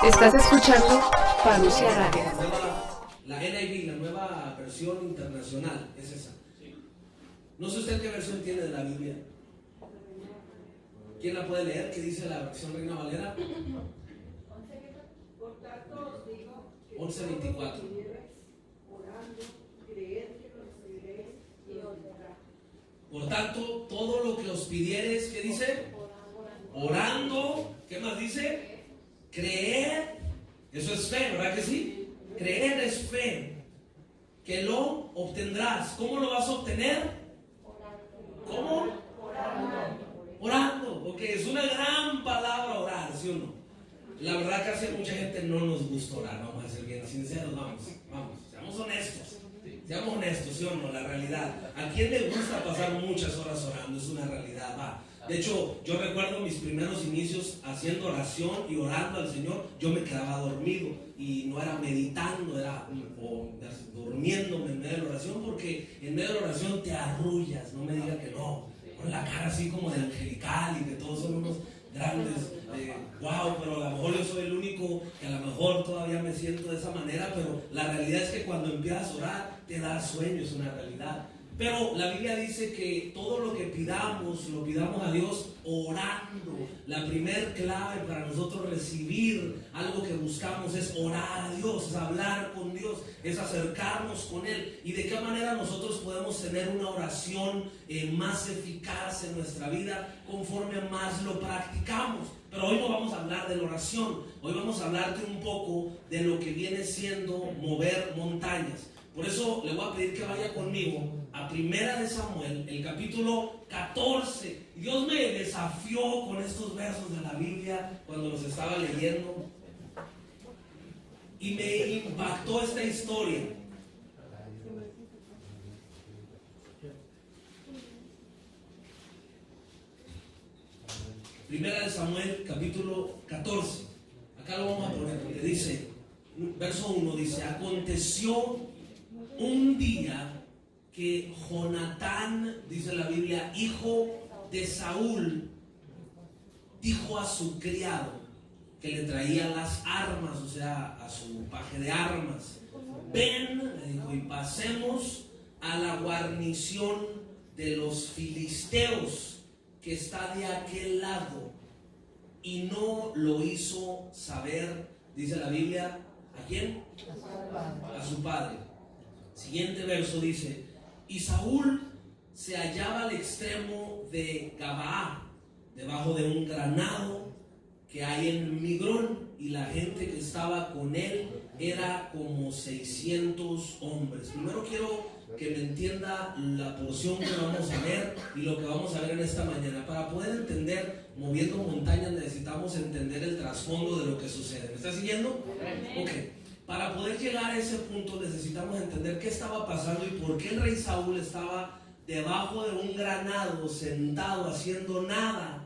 Estás escuchando Parousia Radio. La NIV, la nueva versión internacional, es esa. No sé usted qué versión tiene de la Biblia. ¿Quién la puede leer? ¿Qué dice la versión Reina Valera? 11:24. Por tanto, todo lo que os pidiereis, ¿qué dice? Orando, ¿qué más dice? Creer, eso es fe, ¿verdad que sí? Creer es fe, que lo obtendrás. ¿Cómo lo vas a obtener? ¿Cómo? Orando, ok, es una gran palabra orar, ¿sí o no? La verdad que hace mucha gente no nos gusta orar, vamos a ser bien sinceros, vamos, seamos honestos, ¿sí o no? La realidad, ¿a quién le gusta pasar muchas horas orando? Es una realidad, va. De hecho, yo recuerdo mis primeros inicios haciendo oración y orando al Señor, yo me quedaba dormido y no era meditando, era durmiéndome en medio de la oración, porque en medio de la oración te arrullas, no me diga que no, con la cara así como de angelical y que todos son unos grandes, wow, pero a lo mejor yo soy el único que a lo mejor todavía me siento de esa manera, pero la realidad es que cuando empiezas a orar te da sueño, es una realidad. Pero la Biblia dice que todo lo que pidamos, lo pidamos a Dios orando. La primer clave para nosotros recibir algo que buscamos es orar a Dios, es hablar con Dios, es acercarnos con Él. Y de qué manera nosotros podemos tener una oración más eficaz en nuestra vida conforme más lo practicamos. Pero hoy no vamos a hablar de la oración, hoy vamos a hablarte un poco de lo que viene siendo mover montañas. Por eso le voy a pedir que vaya conmigo a Primera de Samuel, el capítulo 14. Dios me desafió con estos versos de la Biblia cuando los estaba leyendo y me impactó esta historia. Primera de Samuel, capítulo 14. Acá lo vamos a poner porque dice, verso 1 dice: aconteció un día que Jonatán, dice la Biblia, hijo de Saúl, dijo a su criado que le traía las armas, o sea, a su paje de armas: ven, le dijo, y pasemos a la guarnición de los filisteos que está de aquel lado. Y no lo hizo saber, dice la Biblia, ¿a quién? A su padre. Siguiente verso dice: y Saúl se hallaba al extremo de Gabaa, debajo de un granado que hay en Migrón, y la gente que estaba con él era como 600 hombres. Primero quiero que me entienda la porción que vamos a ver y lo que vamos a ver en esta mañana. Para poder entender moviendo montañas necesitamos entender el trasfondo de lo que sucede. ¿Me está siguiendo? Ok. Para poder llegar a ese punto necesitamos entender qué estaba pasando y por qué el rey Saúl estaba debajo de un granado, sentado, haciendo nada.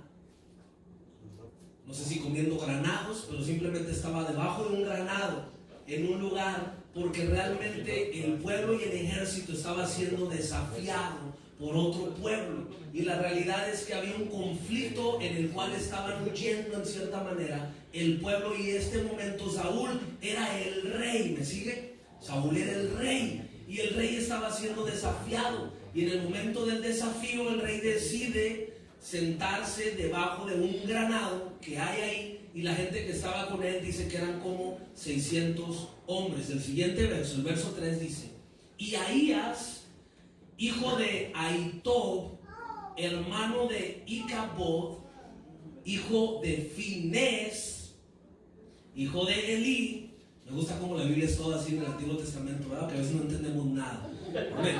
No sé si comiendo granados, pero simplemente estaba debajo de un granado, en un lugar, porque realmente el pueblo y el ejército estaba siendo desafiado por otro pueblo. Y la realidad es que había un conflicto en el cual estaban huyendo en cierta manera el pueblo, y en este momento Saúl era el rey. ¿Me sigue? Saúl era el rey y el rey estaba siendo desafiado, y en el momento del desafío el rey decide sentarse debajo de un granado que hay ahí, y la gente que estaba con él dice que eran como 600 hombres. El siguiente verso, el verso 3 dice: y Ahías, hijo de Ahitob, hermano de Icabod, hijo de Finés, hijo de Elí. Me gusta cómo la Biblia es toda así en el Antiguo Testamento, ¿verdad? Que a veces no entendemos nada. Amén.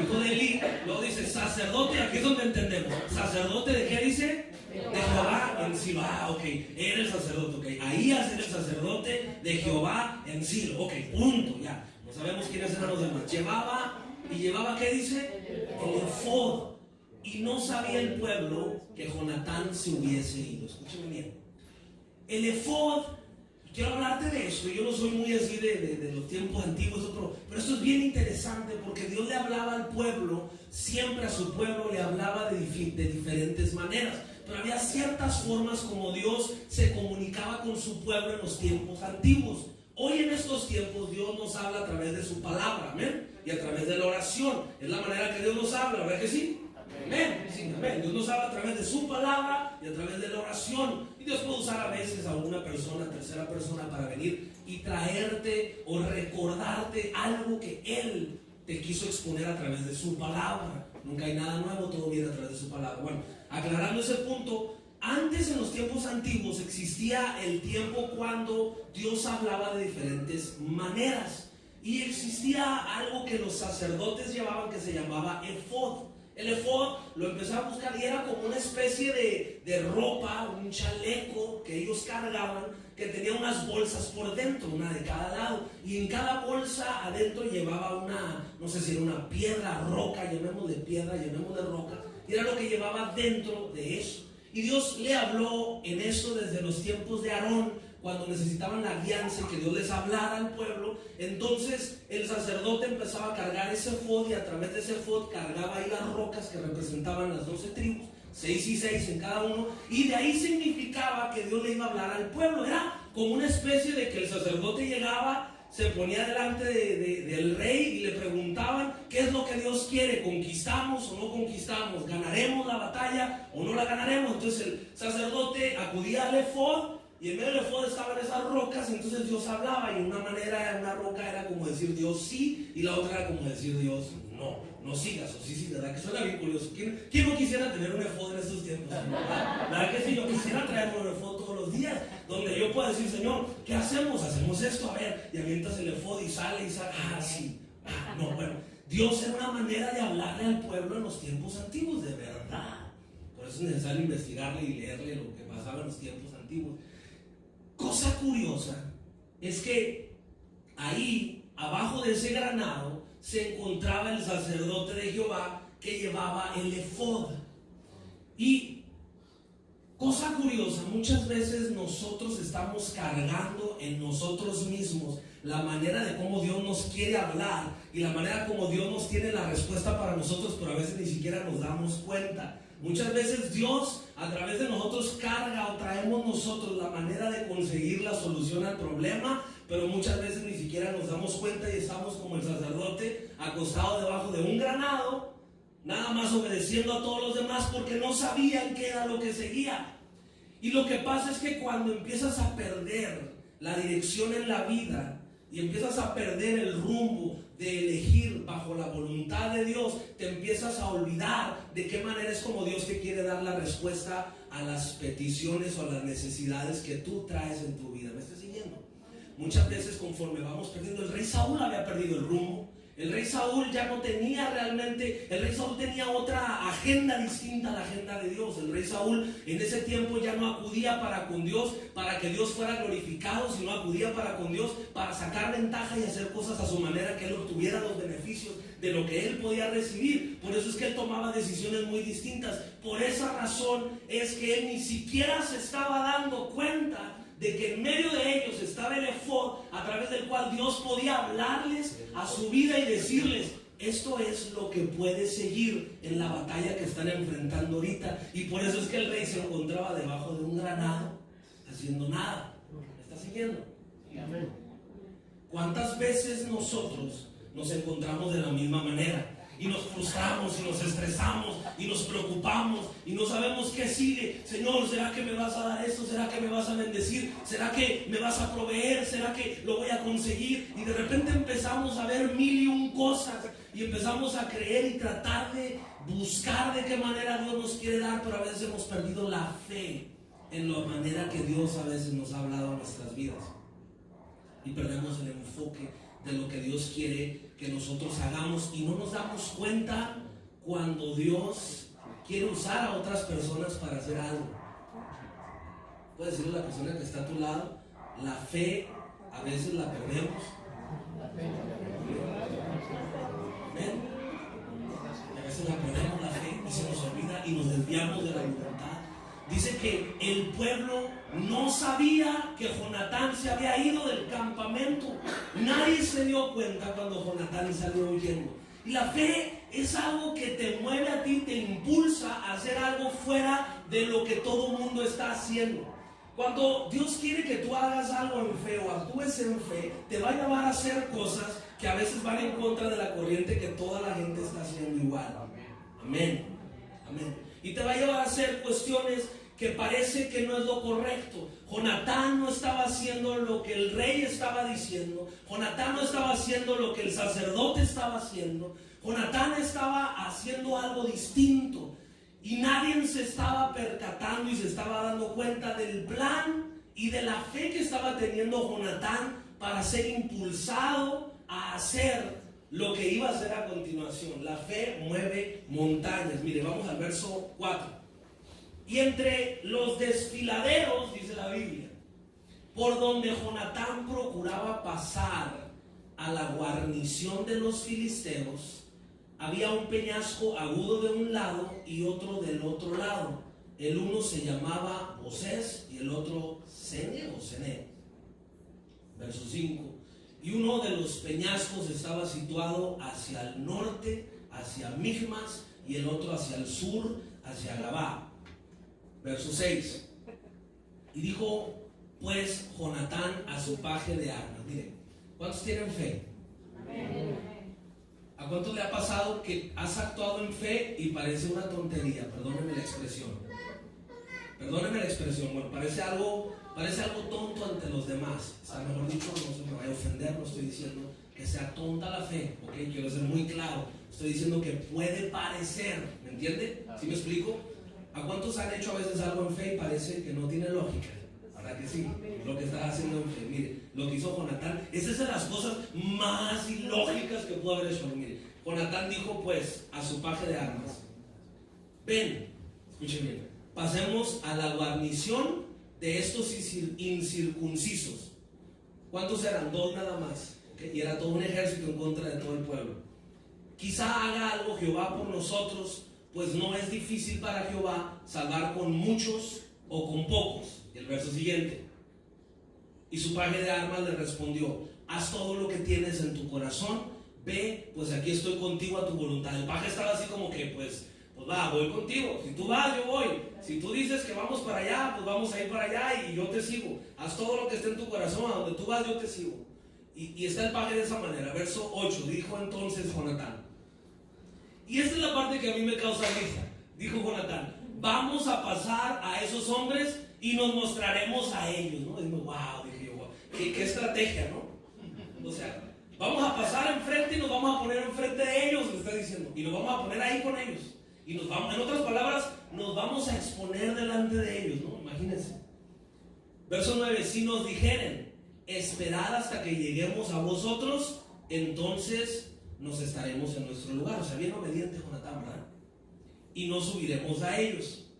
Hijo de Elí, luego dice sacerdote, aquí es donde entendemos. ¿Sacerdote de qué dice? De Jehová en Silo. Ah, ok, era el sacerdote, ok. Ahías era el sacerdote de Jehová en Silo. Ok, punto, ya. No sabemos quiénes eran los demás. Llevaba, ¿qué dice? El efod. Y no sabía el pueblo que Jonatán se hubiese ido. Escúcheme bien. El efod, quiero hablarte de eso. Yo no soy muy así de los tiempos antiguos, pero esto es bien interesante porque Dios le hablaba al pueblo, siempre a su pueblo le hablaba de diferentes diferentes maneras, pero había ciertas formas como Dios se comunicaba con su pueblo en los tiempos antiguos. Hoy en estos tiempos Dios nos habla a través de su palabra, amén, y a través de la oración. Es la manera que Dios nos habla, ¿verdad que sí? Amén, sí, amén. Dios nos habla a través de su palabra y a través de la oración. Y Dios puede usar a veces a una persona, tercera persona, para venir y traerte o recordarte algo que Él te quiso exponer a través de su palabra. Nunca hay nada nuevo, todo viene a través de su palabra. Bueno, aclarando ese punto, antes en los tiempos antiguos existía el tiempo cuando Dios hablaba de diferentes maneras. Y existía algo que los sacerdotes llevaban que se llamaba efod. El efod lo empecé a buscar y era como una especie de ropa, un chaleco que ellos cargaban, que tenía unas bolsas por dentro, una de cada lado, y en cada bolsa adentro llevaba una, no sé si era una piedra, roca, llamémosle piedra, llamémosle roca, y era lo que llevaba dentro de eso. Y Dios le habló en esto desde los tiempos de Aarón, cuando necesitaban la guianza y que Dios les hablara al pueblo. Entonces el sacerdote empezaba a cargar ese efod, y a través de ese efod cargaba ahí las rocas que representaban las 12 tribus, 6 y 6 en cada uno, y de ahí significaba que Dios le iba a hablar al pueblo. Era como una especie de que el sacerdote llegaba, se ponía delante del rey y le preguntaban: ¿qué es lo que Dios quiere? ¿Conquistamos o no conquistamos? ¿Ganaremos la batalla o no la ganaremos? Entonces el sacerdote acudía al efod, y en medio del efod estaban esas rocas. Entonces Dios hablaba, y una manera, una roca era como decir Dios sí, y la otra era como decir Dios no sigas, o sí, ¿verdad? Que suena bien curioso. ¿Quién no quisiera tener un efod en estos tiempos? ¿Verdad que sí? Yo quisiera traer un efod todos los días, donde yo pueda decir: Señor, ¿qué hacemos? Hacemos esto, a ver, y avientas el efod y sale, sí, no, bueno, Dios era una manera de hablarle al pueblo en los tiempos antiguos, de verdad. Por eso es necesario investigarle y leerle lo que pasaba en los tiempos antiguos. Cosa curiosa es que ahí, abajo de ese granado, se encontraba el sacerdote de Jehová que llevaba el efod. Y cosa curiosa, muchas veces nosotros estamos cargando en nosotros mismos la manera de cómo Dios nos quiere hablar y la manera como Dios nos tiene la respuesta para nosotros, pero a veces ni siquiera nos damos cuenta. Muchas veces Dios a través de nosotros carga o traemos nosotros la manera de conseguir la solución al problema, pero muchas veces ni siquiera nos damos cuenta y estamos como el sacerdote acostado debajo de un granado, nada más obedeciendo a todos los demás porque no sabían qué era lo que seguía. Y lo que pasa es que cuando empiezas a perder la dirección en la vida y empiezas a perder el rumbo de elegir bajo la voluntad de Dios, te empiezas a olvidar de qué manera es como Dios te quiere dar la respuesta a las peticiones o a las necesidades que tú traes en tu vida. ¿Me estás siguiendo? Muchas veces conforme vamos perdiendo, el rey Saúl había perdido el rumbo. El rey Saúl ya no tenía realmente, el rey Saúl tenía otra agenda distinta a la agenda de Dios. El rey Saúl en ese tiempo ya no acudía para con Dios para que Dios fuera glorificado, sino acudía para con Dios para sacar ventaja y hacer cosas a su manera, que él obtuviera los beneficios de lo que él podía recibir. Por eso es que él tomaba decisiones muy distintas. Por esa razón es que él ni siquiera se estaba dando cuenta de que en medio de ellos estaba el efod, a través del cual Dios podía hablarles a su vida y decirles: esto es lo que puede seguir en la batalla que están enfrentando ahorita. Y por eso es que el rey se encontraba debajo de un granado haciendo nada. ¿Me está siguiendo? ¿Cuántas veces nosotros nos encontramos de la misma manera? Y nos frustramos y nos estresamos y nos preocupamos y no sabemos qué sigue. Señor, ¿será que me vas a dar esto? ¿Será que me vas a bendecir? ¿Será que me vas a proveer? ¿Será que lo voy a conseguir? Y de repente empezamos a ver mil y un cosas y empezamos a creer y tratar de buscar de qué manera Dios nos quiere dar, pero a veces hemos perdido la fe en la manera que Dios a veces nos ha hablado en nuestras vidas y perdemos el enfoque de lo que Dios quiere que nosotros hagamos, y no nos damos cuenta cuando Dios quiere usar a otras personas para hacer algo. Puedes decirle a la persona que está a tu lado: la fe a veces la perdemos. ¿Ven? A veces la perdemos la fe y se nos olvida y nos desviamos de la libertad. Dice que el pueblo no sabía que Jonatán se había ido del campamento. Nadie se dio cuenta cuando Jonatán salió huyendo. Y la fe es algo que te mueve a ti, te impulsa a hacer algo fuera de lo que todo el mundo está haciendo. Cuando Dios quiere que tú hagas algo en fe o actúes en fe, te va a llevar a hacer cosas que a veces van en contra de la corriente que toda la gente está haciendo igual. Amén. Amén. Y te va a llevar a hacer cuestiones que parece que no es lo correcto. Jonatán no estaba haciendo lo que el rey estaba diciendo. Jonatán no estaba haciendo lo que el sacerdote estaba haciendo. Jonatán estaba haciendo algo distinto. Y nadie se estaba percatando y se estaba dando cuenta del plan y de la fe que estaba teniendo Jonatán para ser impulsado a hacer lo que iba a hacer a continuación. La fe mueve montañas. Mire, vamos al verso 4. Y entre los desfiladeros, dice la Biblia, por donde Jonatán procuraba pasar a la guarnición de los filisteos, había un peñasco agudo de un lado y otro del otro lado. El uno se llamaba Bosés y el otro Sene o Sené. Verso 5. Y uno de los peñascos estaba situado hacia el norte, hacia Michmas, y el otro hacia el sur, hacia Gabá. Verso 6. Y dijo pues Jonatán a su paje de armas. Miren, ¿cuántos tienen fe? Amén. ¿A cuántos le ha pasado que has actuado en fe y parece una tontería? Perdónenme la expresión. Perdónenme la expresión. Bueno, parece algo tonto ante los demás. O sea, mejor dicho, no se me vaya a ofender, no estoy diciendo que sea tonta la fe, ¿ok? Quiero ser muy claro. Estoy diciendo que puede parecer, ¿me entiende? ¿Sí me explico? ¿A cuántos han hecho a veces algo en fe y parece que no tiene lógica? ¿Verdad que sí? Lo que estás haciendo en fe. Mire, lo que hizo Jonatán, esa es de las cosas más ilógicas que pudo haber hecho. Mire, Jonatán dijo pues a su paje de armas: ven, escuchen bien, pasemos a la guarnición de estos incircuncisos. ¿Cuántos eran? 2 nada más, ¿okay? Y era todo un ejército en contra de todo el pueblo. Quizá haga algo Jehová por nosotros, pues no es difícil para Jehová salvar con muchos o con pocos. Y el verso siguiente: y su paje de armas le respondió: haz todo lo que tienes en tu corazón, ve, pues aquí estoy contigo a tu voluntad. El paje estaba así como que pues va, voy contigo. Si tú vas, yo voy. Si tú dices que vamos para allá, pues vamos a ir para allá y yo te sigo. Haz todo lo que esté en tu corazón, a donde tú vas, yo te sigo. Y está el paje de esa manera. Verso 8, dijo entonces Jonatán. Y esta es la parte que a mí me causa risa. Dijo Jonatán: vamos a pasar a esos hombres y nos mostraremos a ellos, ¿no? Y wow, dije yo, wow, qué estrategia, ¿no? O sea, vamos a pasar enfrente y nos vamos a poner enfrente de ellos, le está diciendo, y nos vamos a poner ahí con ellos. Y nos vamos, en otras palabras, nos vamos a exponer delante de ellos, ¿no? Imagínense. Verso 9: si nos dijeren, esperad hasta que lleguemos a vosotros, entonces nos estaremos en nuestro lugar. O sea, bien obediente Jonatán, ¿verdad? Y no subiremos a ellos.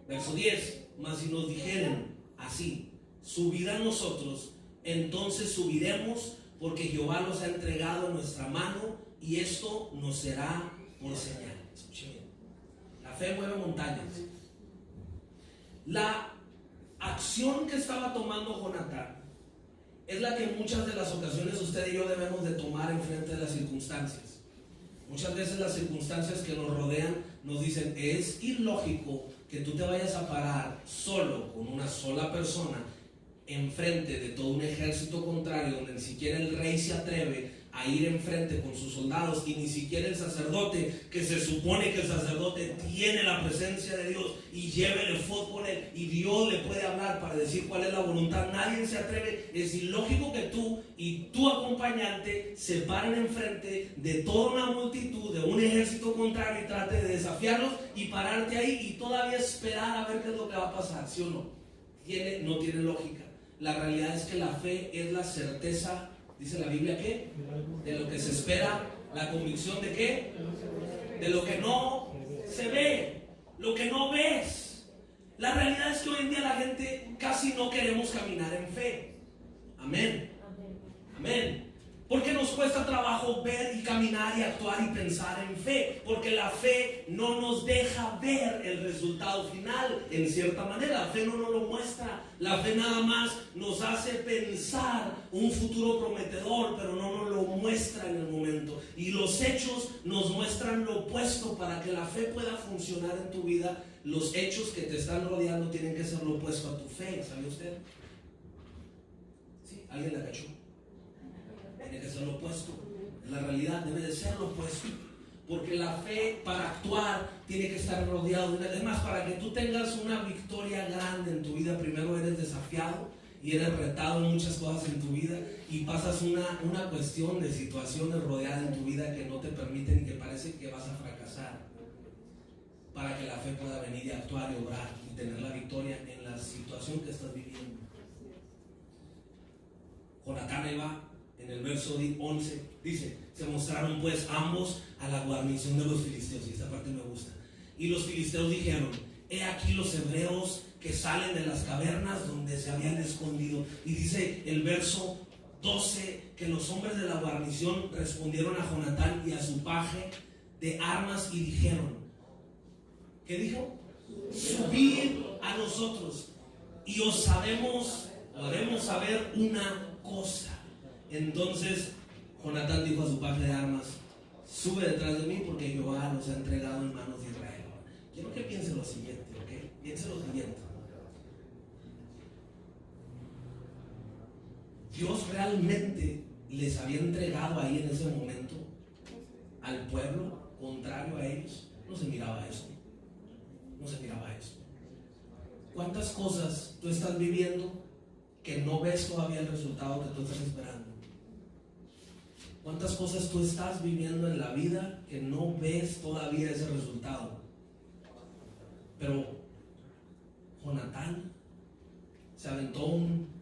Verso 10: mas si nos dijeren así, subid a nosotros, entonces subiremos, porque Jehová nos ha entregado en nuestra mano, y esto nos será por señal. Escuchen bien. La fe mueve montañas. La acción que estaba tomando Jonatán es la que en muchas de las ocasiones usted y yo debemos de tomar en frente de las circunstancias. Muchas veces las circunstancias que nos rodean nos dicen: es ilógico que tú te vayas a parar solo con una sola persona enfrente de todo un ejército contrario, donde ni siquiera el rey se atreve a ir enfrente con sus soldados, y ni siquiera el sacerdote, que se supone que el sacerdote tiene la presencia de Dios y lleva el efod con él y Dios le puede hablar para decir cuál es la voluntad. Nadie se atreve. Es ilógico que tú y tu acompañante se paren enfrente de toda una multitud, de un ejército contrario, y trate de desafiarlos y pararte ahí y todavía esperar a ver qué es lo que va a pasar, ¿sí o no? No tiene lógica. La realidad es que la fe es la certeza, dice la Biblia, ¿qué? De lo que se espera. La convicción de ¿qué? De lo que no se ve, lo que no ves. La realidad es que hoy en día la gente casi no queremos caminar en fe. Amén. Amén. Porque nos cuesta trabajo ver y caminar y actuar y pensar en fe, porque la fe no nos deja ver el resultado final en cierta manera. La fe no nos lo muestra, la fe nada más nos hace pensar un futuro prometedor, pero no nos lo muestra en el momento. Y los hechos nos muestran lo opuesto. Para que la fe pueda funcionar en tu vida, los hechos que te están rodeando tienen que ser lo opuesto a tu fe. ¿Sabía usted? ¿Sí? ¿Alguien la cachó? Tiene que ser lo opuesto. La realidad debe de ser lo opuesto. Porque la fe, para actuar, tiene que estar rodeado. Además, para que tú tengas una victoria grande en tu vida, primero eres desafiado y eres retado en muchas cosas en tu vida, y pasas una cuestión de situaciones rodeadas en tu vida que no te permiten y que parece que vas a fracasar, para que la fe pueda venir y actuar y obrar y tener la victoria en la situación que estás viviendo. Jonatán iba en el verso 11, dice: se mostraron pues ambos a la guarnición de los filisteos. Y esta parte me gusta. Y los filisteos dijeron: he aquí los hebreos que salen de las cavernas donde se habían escondido. Y dice el verso 12 que los hombres de la guarnición respondieron a Jonatán y a su paje de armas y dijeron, ¿qué dijo? Subid a nosotros y os haremos saber una cosa. Entonces Jonatán dijo a su paje de armas: sube detrás de mí, porque Jehová los ha entregado en manos de Israel. Quiero que piense lo siguiente, ¿ok? Piense lo siguiente. Dios realmente les había entregado ahí en ese momento al pueblo contrario a ellos. No se miraba eso. No se miraba eso. ¿Cuántas cosas tú estás viviendo que no ves todavía el resultado que tú estás esperando? ¿Cuántas cosas tú estás viviendo en la vida que no ves todavía ese resultado? Pero Jonatán se aventó un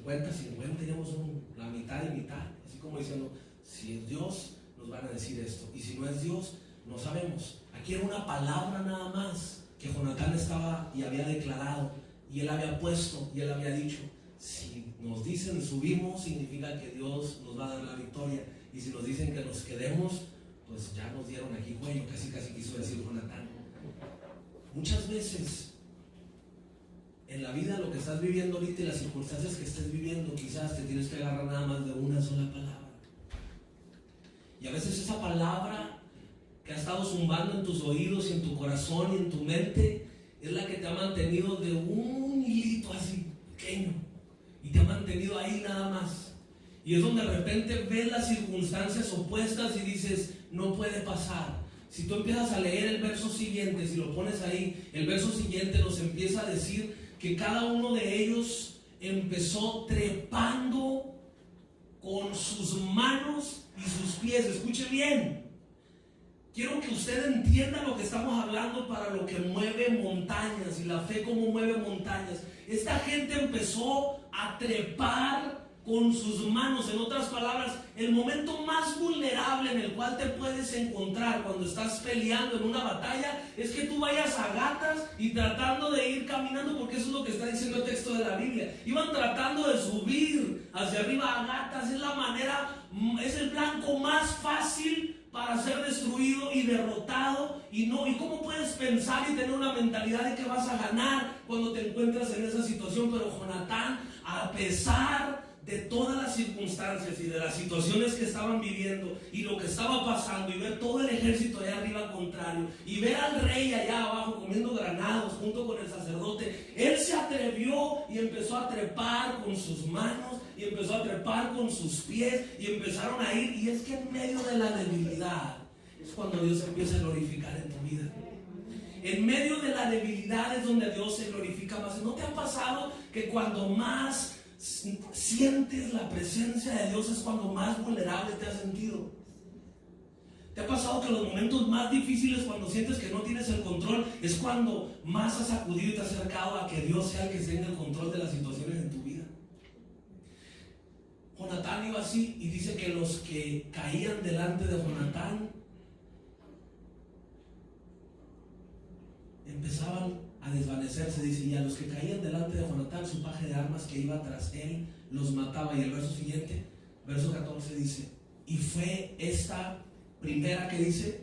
50-50, digamos, la mitad y mitad, así como diciendo: si es Dios, nos van a decir esto, y si no es Dios, no sabemos. Aquí era una palabra nada más que Jonatán estaba y había declarado, y él había puesto, y él había dicho: si nos dicen subimos, significa que Dios nos va a dar la victoria, y si nos dicen que nos quedemos, pues ya nos dieron aquí cuello. Casi quiso decir Jonatán. Muchas veces en la vida, lo que estás viviendo ahorita y las circunstancias que estés viviendo, quizás te tienes que agarrar nada más de una sola palabra. Y a veces esa palabra que ha estado zumbando en tus oídos y en tu corazón y en tu mente es la que te ha mantenido de un hilito así pequeño, y te ha mantenido ahí nada más. Y es donde de repente ves las circunstancias opuestas y dices: no puede pasar. Si tú empiezas a leer el verso siguiente, si lo pones ahí, el verso siguiente nos empieza a decir que cada uno de ellos empezó trepando con sus manos y sus pies. Escuche bien. Quiero que usted entienda lo que estamos hablando para lo que mueve montañas, y la fe como mueve montañas. Esta gente empezó a trepar con sus manos. En otras palabras, el momento más vulnerable en el cual te puedes encontrar cuando estás peleando en una batalla es que tú vayas a gatas y tratando de ir caminando, porque eso es lo que está diciendo el texto de la Biblia. Iban tratando de subir hacia arriba a gatas. Es la manera, es el blanco más fácil para ser destruido y derrotado. ¿Y cómo puedes pensar y tener una mentalidad de que vas a ganar cuando te encuentras en esa situación? Pero Jonatán, a pesar de todas las circunstancias y de las situaciones que estaban viviendo y lo que estaba pasando, y ver todo el ejército allá arriba contrario, y ver al rey allá abajo comiendo granados junto con el sacerdote, él se atrevió y empezó a trepar con sus manos, y empezó a trepar con sus pies, y empezaron a ir. Y es que en medio de la debilidad es cuando Dios empieza a glorificar en tu vida. En medio de la debilidad es donde Dios se glorifica más. ¿No te ha pasado que cuando más sientes la presencia de Dios es cuando más vulnerable te has sentido? ¿Te ha pasado que los momentos más difíciles, cuando sientes que no tienes el control, es cuando más has acudido y te has acercado a que Dios sea el que tenga el control de las situaciones en tu vida? Jonatán iba así, y dice que los que caían delante de Jonatán empezaban a desvanecerse, dice, y a los que caían delante de Jonatán, su paje de armas que iba tras él los mataba. Y el verso siguiente, verso 14, dice: Y fue esta primera que dice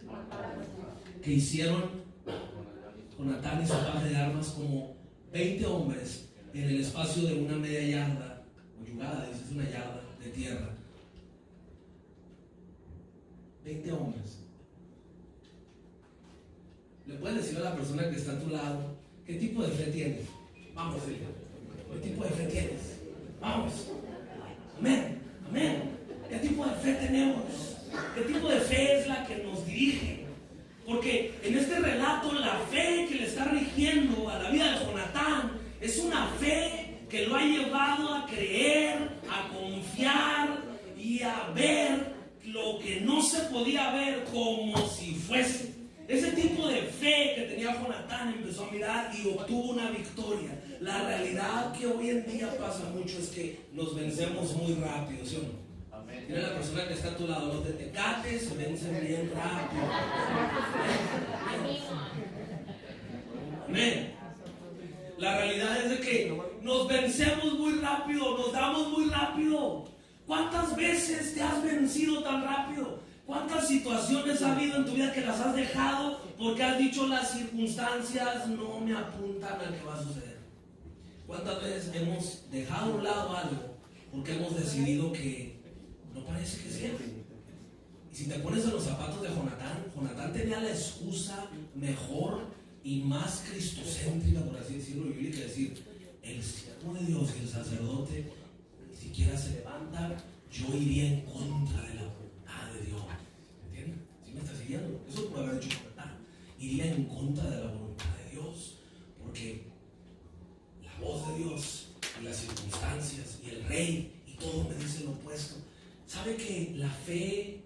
que hicieron Jonatán y su paje de armas como 20 hombres en el espacio de una media yarda, o yugada, es una yarda de tierra. 20 hombres. Le puedes decir a la persona que está a tu lado, ¿qué tipo de fe tienes? Vamos, ¿qué tipo de fe tienes? Vamos. Amén, amén. ¿Qué tipo de fe tenemos? ¿Qué tipo de fe es la que nos dirige? Porque en este relato la fe que le está rigiendo a la vida de Jonatán es una fe que lo ha llevado a creer, a confiar y a ver lo que no se podía ver como si fuese. Ese tipo de fe que tenía Jonatán empezó a mirar y obtuvo una victoria. La realidad que hoy en día pasa mucho es que nos vencemos muy rápido, ¿sí o no? Mira a la persona que está a tu lado, los de Tecate se vencen bien rápido. Amén. La realidad es de que nos vencemos muy rápido, nos damos muy rápido. ¿Cuántas veces te has vencido tan rápido? ¿Cuántas situaciones ha habido en tu vida que las has dejado porque has dicho las circunstancias no me apuntan a que va a suceder? ¿Cuántas veces hemos dejado a un lado algo porque hemos decidido que no parece que sea? Y si te pones en los zapatos de Jonatán tenía la excusa mejor y más cristocéntrica, por así decirlo, y decir, el siervo de Dios y el sacerdote ni siquiera se levanta, yo iría en contra de la voluntad de Dios. ¿Entiendes? ¿Sí me estás siguiendo? Eso puede haber dicho Jonatán. Iría en contra de la voluntad de Dios, porque la voz de Dios y las circunstancias y el rey y todo me dice lo opuesto. ¿Sabe que la fe,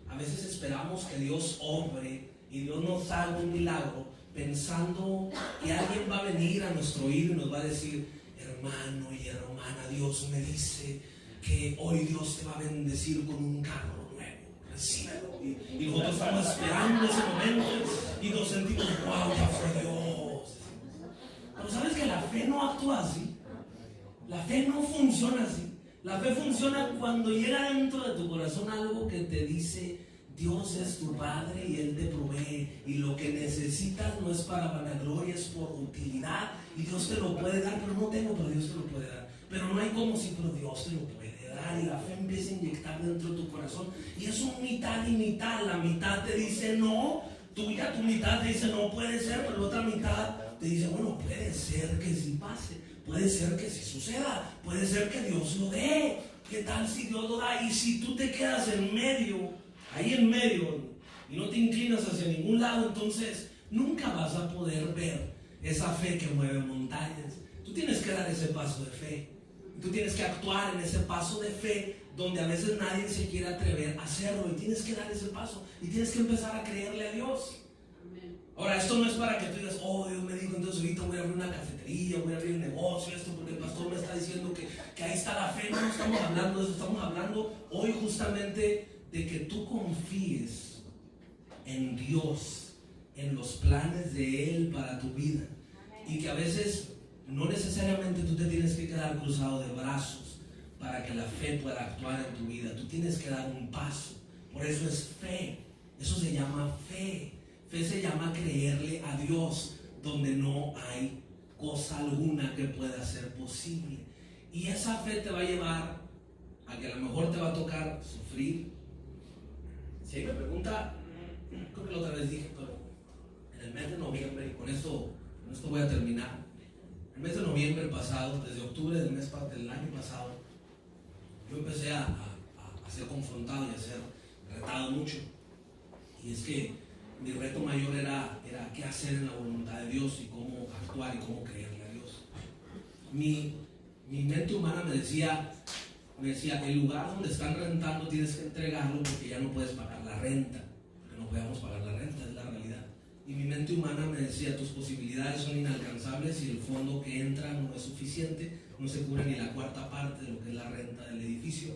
a veces esperamos que Dios obre y Dios nos haga un milagro pensando que alguien va a venir a nuestro oído y nos va a decir, hermano y hermana, Dios me dice que hoy Dios te va a bendecir con un carro nuevo, recíbelo? Y nosotros estamos esperando ese momento y nos sentimos, wow, ya fue Dios. Pero ¿sabes que la fe no actúa así? La fe no funciona así. La fe funciona cuando llega dentro de tu corazón algo que te dice, Dios es tu Padre y Él te provee, y lo que necesitas no es para vanagloria, es por utilidad, y Dios te lo puede dar, pero no tengo, pero Dios te lo puede dar. Pero no hay como si, pero Dios te lo puede dar, y la fe empieza a inyectar dentro de tu corazón, y es un mitad y mitad. La mitad te dice no, tu mitad te dice no puede ser, pero la otra mitad te dice, bueno, puede ser que sí pase, puede ser que sí suceda, puede ser que Dios lo dé. ¿Qué tal si Dios lo da? Y si tú te quedas en medio, ahí en medio, y no te inclinas hacia ningún lado, entonces nunca vas a poder ver esa fe que mueve montañas. Tú tienes que dar ese paso de fe. Tú tienes que actuar en ese paso de fe donde a veces nadie se quiere atrever a hacerlo, y tienes que dar ese paso y tienes que empezar a creerle a Dios. Ahora, esto no es para que tú digas, oh, Dios me dijo, entonces ahorita voy a abrir una cafetería, voy a abrir un negocio, esto, porque el pastor me está diciendo que ahí está la fe. No estamos hablando de eso, estamos hablando hoy justamente de que tú confíes en Dios, en los planes de Él para tu vida, y que a veces no necesariamente tú te tienes que quedar cruzado de brazos para que la fe pueda actuar en tu vida. Tú tienes que dar un paso. Por eso es fe. Eso se llama fe. Fe se llama creerle a Dios donde no hay cosa alguna que pueda ser posible. Y esa fe te va a llevar a que a lo mejor te va a tocar sufrir. Si me pregunta, creo que la otra vez dije, pero en el mes de noviembre, y con esto voy a terminar. El mes de noviembre pasado, desde octubre del año pasado, yo empecé a ser confrontado y a ser retado mucho. Y es que mi reto mayor era qué hacer en la voluntad de Dios y cómo actuar y cómo creerle a Dios. Mi mente humana me decía, el lugar donde están rentando tienes que entregarlo porque ya no puedes pagar la renta, porque no podemos pagar la renta, es la realidad. Y mi mente humana me decía, tus posibilidades son inalcanzables y el fondo que entra no es suficiente, no se cubre ni la cuarta parte de lo que es la renta del edificio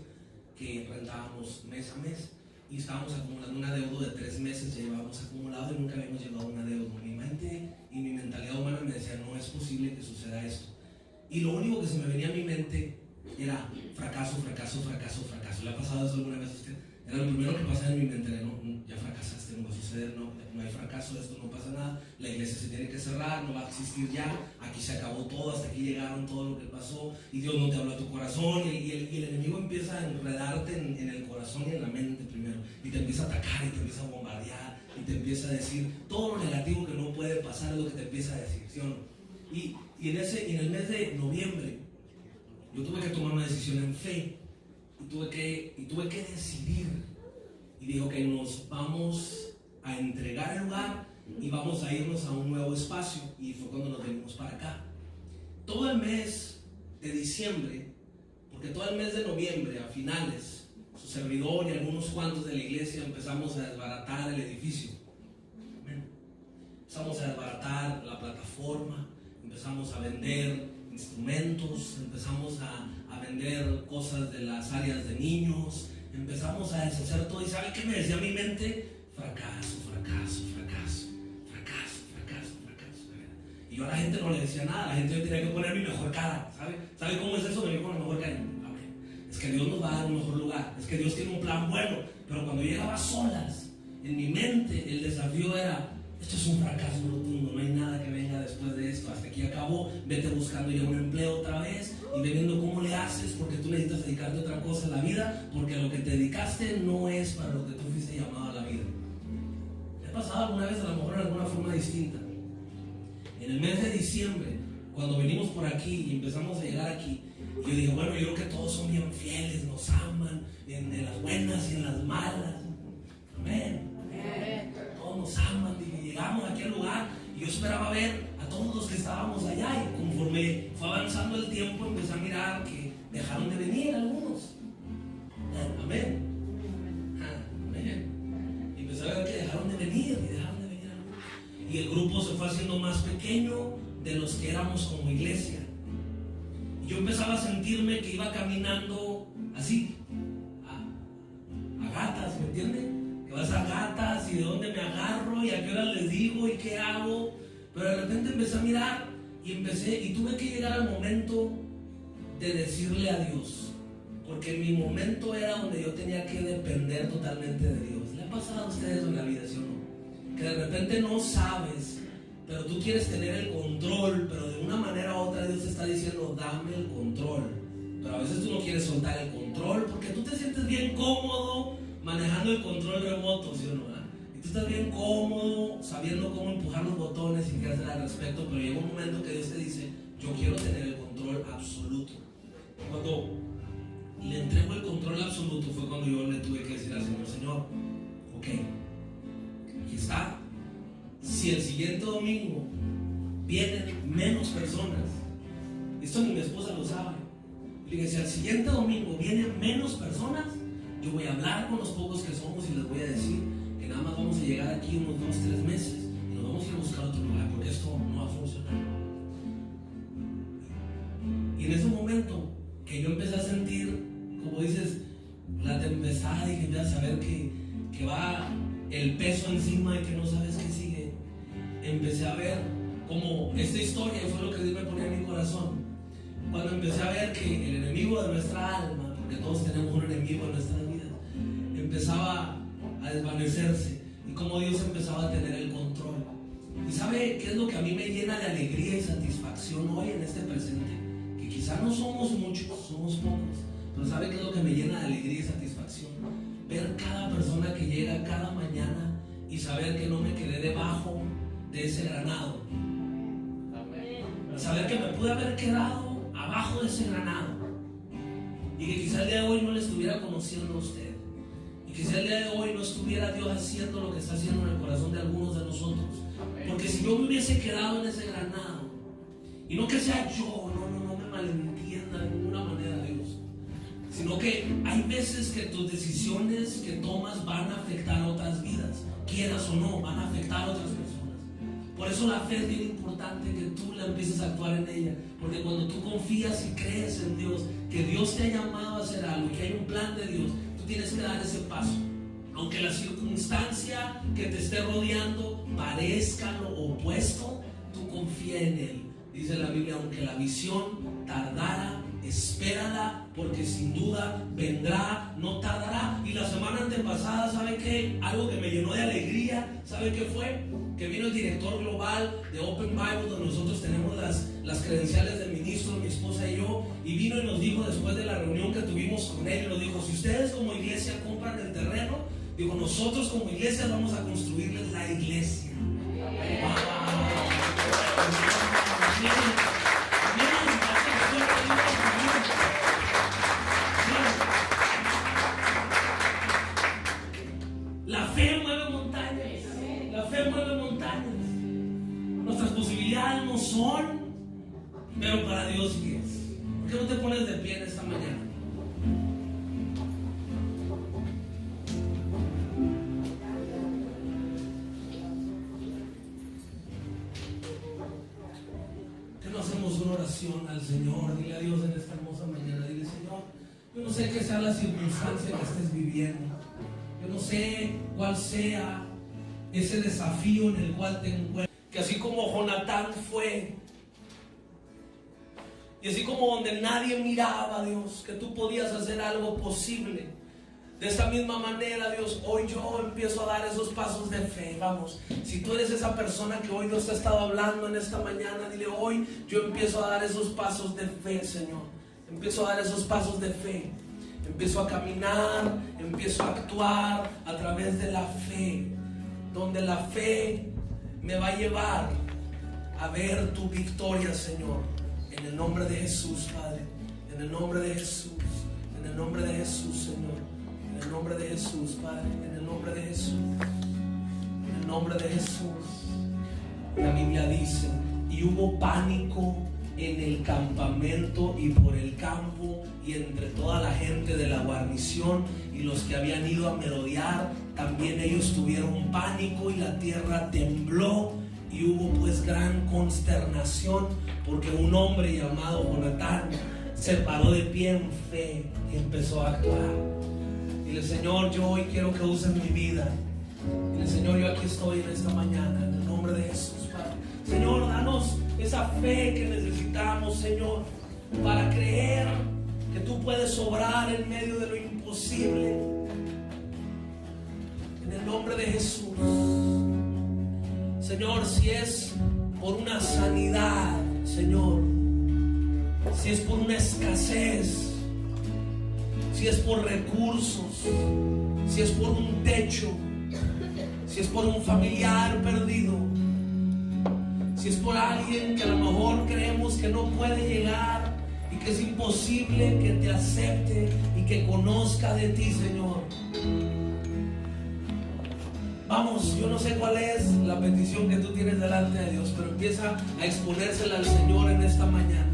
que rentábamos mes a mes. Y estábamos acumulando un adeudo de 3 meses, ya llevábamos acumulado y nunca habíamos llevado un adeudo. Mi mente y mi mentalidad humana me decía, no es posible que suceda esto. Y lo único que se me venía a mi mente era fracaso, fracaso, fracaso, fracaso. ¿Le ha pasado eso alguna vez a usted? Era lo primero que pasaba en mi mente, no, ya fracasaste, no va a suceder, no hay fracaso, esto no pasa nada, la iglesia se tiene que cerrar, no va a existir ya, aquí se acabó todo, hasta aquí llegaron todo lo que pasó, y Dios no te habla a tu corazón, y el enemigo empieza a enredarte en el corazón y en la mente primero, y te empieza a atacar, y te empieza a bombardear, y te empieza a decir todo lo negativo que no puede pasar, es lo que te empieza a decir, ¿sí o no? Y en el mes de noviembre, yo tuve que tomar una decisión en fe, y tuve que decidir, y dije, ok, nos vamos a entregar el lugar y vamos a irnos a un nuevo espacio, y fue cuando nos venimos para acá. Todo el mes de diciembre, porque todo el mes de noviembre a finales, su servidor y algunos cuantos de la iglesia empezamos a desbaratar el edificio. Empezamos a desbaratar la plataforma, empezamos a vender instrumentos, empezamos a vender cosas de las áreas de niños, empezamos a deshacer todo. ¿Y sabe qué me decía mi mente? Fracaso, fracaso, fracaso, fracaso, fracaso, fracaso. Y yo a la gente no le decía nada, a la gente yo tenía que poner mi mejor cara. ¿Sabe cómo es eso? Venir con la mejor cara. Es que Dios nos va a dar un mejor lugar, es que Dios tiene un plan bueno. Pero cuando llegaba solas, en mi mente el desafío era: esto es un fracaso rotundo, no hay nada que venga después de esto, hasta aquí acabó, vete buscando ya un empleo otra vez y ve viendo cómo le haces, porque tú necesitas dedicarte a otra cosa en la vida, porque lo que te dedicaste no es para lo que tú fuiste llamado a la vida. ¿Te ha pasado alguna vez, a lo mejor en alguna forma distinta? En el mes de diciembre, cuando venimos por aquí y empezamos a llegar aquí, yo dije, bueno, yo creo que todos son bien fieles, nos aman en las buenas y en las malas. Amén. Todos nos aman. Y llegamos aquí al lugar y yo esperaba ver a todos los que estábamos allá, y conforme fue avanzando el tiempo empecé a mirar que dejaron de venir algunos. Amén. Amén. Y empecé a ver que dejaron de venir algunos. Y el grupo se fue haciendo más pequeño de los que éramos como iglesia. Y yo empezaba a sentirme que iba caminando así, a gatas, ¿me entienden? Que vas a gatas y de dónde me agarro y a qué hora les digo y qué hago. Pero de repente empecé a mirar y tuve que llegar al momento de decirle a Dios, porque mi momento era donde yo tenía que depender totalmente de Dios. ¿Le ha pasado a ustedes en la vida, sí o no? Que de repente no sabes, pero tú quieres tener el control, pero de una manera u otra Dios te está diciendo, dame el control. Pero a veces tú no quieres soltar el control porque tú te sientes bien cómodo manejando el control remoto, ¿sí o no? Y tú estás bien cómodo sabiendo cómo empujar los botones sin qué hacer al respecto, pero llega un momento que Dios te dice, yo quiero tener el control absoluto. Cuando le entrego el control absoluto fue cuando yo le tuve que decir al Señor, Señor, ok, aquí está. Si el siguiente domingo vienen menos personas, esto ni mi esposa lo sabe, le dije, si al siguiente domingo vienen menos personas, yo voy a hablar con los pocos que somos y les voy a decir que nada más vamos a llegar aquí unos 2-3 meses y nos vamos a ir a buscar otro lugar, porque esto no va a funcionar. Y en ese momento que yo empecé a sentir, como dices, la tempestad, y que empiezas a saber que va el peso encima y que no sabes qué sigue, empecé a ver como esta historia, y fue lo que Dios me ponía en mi corazón, cuando empecé a ver que el enemigo de nuestra alma, porque todos tenemos un enemigo en nuestra vida, empezaba a desvanecerse, y como Dios empezaba a tener el control. ¿Y sabe qué es lo que a mí me llena de alegría y satisfacción hoy en este presente? Que quizá no somos muchos, somos pocos, pero ¿sabe qué es lo que me llena de alegría y satisfacción? Ver cada persona que llega cada mañana y saber que no me quedé debajo de ese granado. Saber que me pude haber quedado abajo de ese granado y que quizá el día de hoy no le estuviera conociendo a usted, y quizá el día de hoy no estuviera Dios haciendo lo que está haciendo en el corazón de algunos de nosotros. Porque si yo me hubiese quedado en ese granado, y no que sea yo, no me malentienda de ninguna manera, Dios, sino que hay veces que tus decisiones que tomas van a afectar a otras vidas, quieras o no, van a afectar a otras personas. Por eso la fe es bien importante, que tú la empieces a actuar en ella, porque cuando tú confías y crees en Dios, que Dios te ha llamado a hacer algo y que hay un plan de Dios, tú tienes que dar ese paso. Aunque la circunstancia que te esté rodeando parezca lo opuesto, tú confía en Él, Dice la Biblia, aunque la visión tardara, espérala, porque sin duda vendrá, no tardará. Y la semana antepasada, ¿sabe qué? Algo que me llenó de alegría, ¿sabe qué fue? Que vino el director global de Open Bible, donde nosotros tenemos las credenciales del ministro, mi esposa y yo, y vino y nos dijo después de la reunión que tuvimos con él, y nos dijo, si ustedes como iglesia compran el terreno, digo, nosotros como iglesia vamos a construirles la iglesia. La fe mueve montañas. La fe mueve montañas. Nuestras posibilidades no son, pero para Dios sí es. ¿Por qué no te pones de pie en esta mañana? Una oración al Señor, dile a Dios en esta hermosa mañana, dile: Señor, yo no sé qué sea la circunstancia que estés viviendo, yo no sé cuál sea ese desafío en el cual te encuentras, que así como Jonatán fue, y así como donde nadie miraba, Dios, que tú podías hacer algo posible. De esta misma manera, Dios, hoy yo empiezo a dar esos pasos de fe. Vamos, si tú eres esa persona que hoy Dios te ha estado hablando en esta mañana, dile: hoy yo empiezo a dar esos pasos de fe, Señor. Empiezo a dar esos pasos de fe. Empiezo a caminar, empiezo a actuar a través de la fe, donde la fe me va a llevar a ver tu victoria, Señor. En el nombre de Jesús, Padre. En el nombre de Jesús. En el nombre de Jesús, Señor. En el nombre de Jesús, Padre, en el nombre de Jesús, en el nombre de Jesús. La Biblia dice: y hubo pánico en el campamento y por el campo y entre toda la gente de la guarnición, y los que habían ido a merodear, también ellos tuvieron pánico, y la tierra tembló, y hubo pues gran consternación, porque un hombre llamado Jonatán se paró de pie en fe y empezó a actuar. Dile: Señor, yo hoy quiero que uses mi vida. Dile: Señor, yo aquí estoy en esta mañana, en el nombre de Jesús, Padre. Señor, danos esa fe que necesitamos, Señor, para creer que tú puedes obrar en medio de lo imposible. En el nombre de Jesús. Señor, si es por una sanidad, Señor, si es por una escasez, si es por recursos, si es por un techo, si es por un familiar perdido, si es por alguien que a lo mejor creemos que no puede llegar y que es imposible que te acepte y que conozca de ti, Señor. Vamos, yo no sé cuál es la petición que tú tienes delante de Dios, pero empieza a exponérsela al Señor en esta mañana.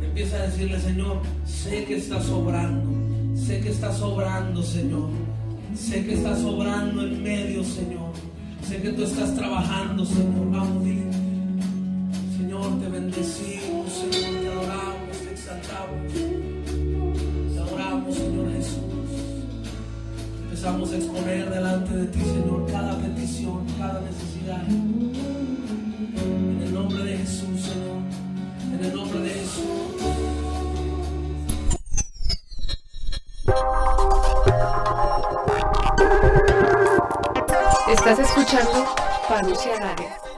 Empieza a decirle: Señor, sé que estás obrando. Sé que estás obrando, Señor. Sé que estás obrando en medio, Señor. Sé que tú estás trabajando, Señor. Vamos, dile: Señor, te bendecimos, Señor, te adoramos, te exaltamos. Te adoramos, Señor Jesús. Empezamos a exponer delante de ti, Señor, cada petición, cada necesidad. En el nombre de Jesús, Señor. En el nombre de Jesús. Estás escuchando Parousia Radio.